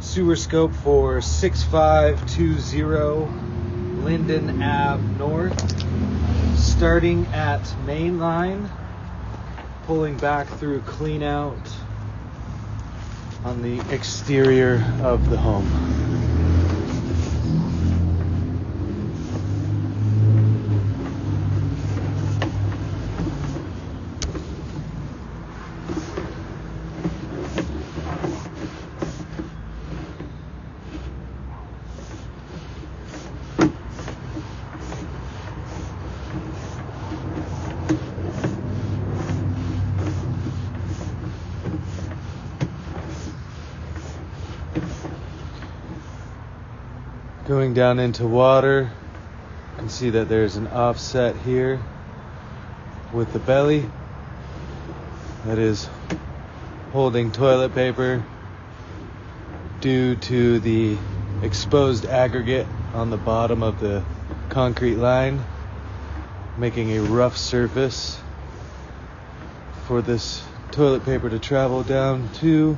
sewer scope for 6520 Linden Ave North, starting at main line, pulling back through clean out on the exterior of the home. Going down into water, you can see that there's an offset here with the belly that is holding toilet paper due to the exposed aggregate on the bottom of the concrete line, making a rough surface for this toilet paper to travel down to.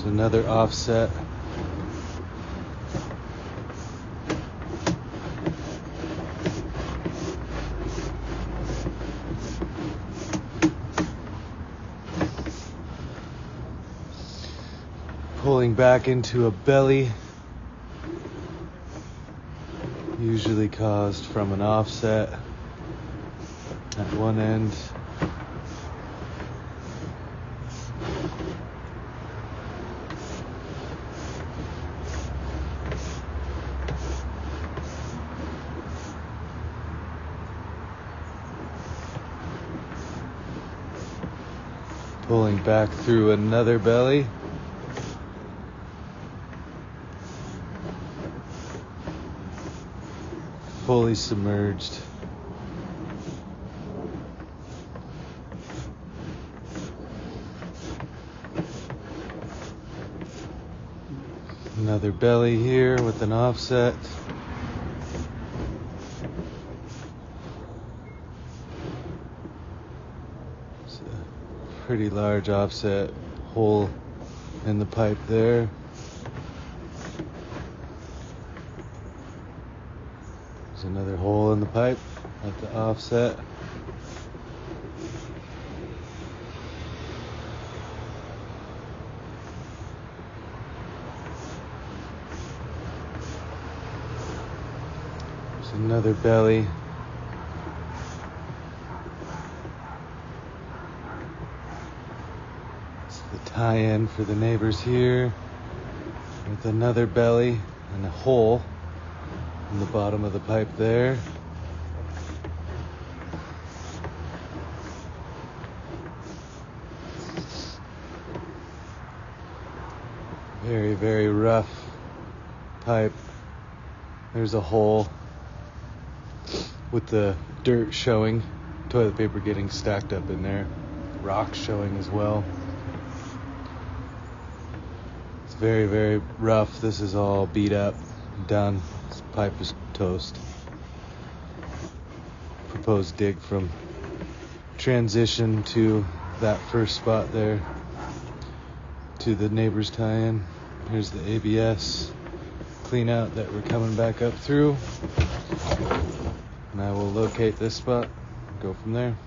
Another offset. Pulling back into a belly, usually caused from an offset at one end. Pulling back through another belly. Fully submerged. Another belly here with an offset. Pretty large offset hole in the pipe there. There's another hole in the pipe at the offset. There's another belly. Tie-in for the neighbors here with another belly and a hole in the bottom of the pipe there. Very, very rough pipe. There's a hole with the dirt showing, toilet paper getting stacked up in there, rocks showing as well. Very, very rough. This is all beat up, done. This pipe is toast. Proposed dig from transition to that first spot there to the neighbor's tie-in. Here's the ABS clean out that we're coming back up through. And I will locate this spot, go from there.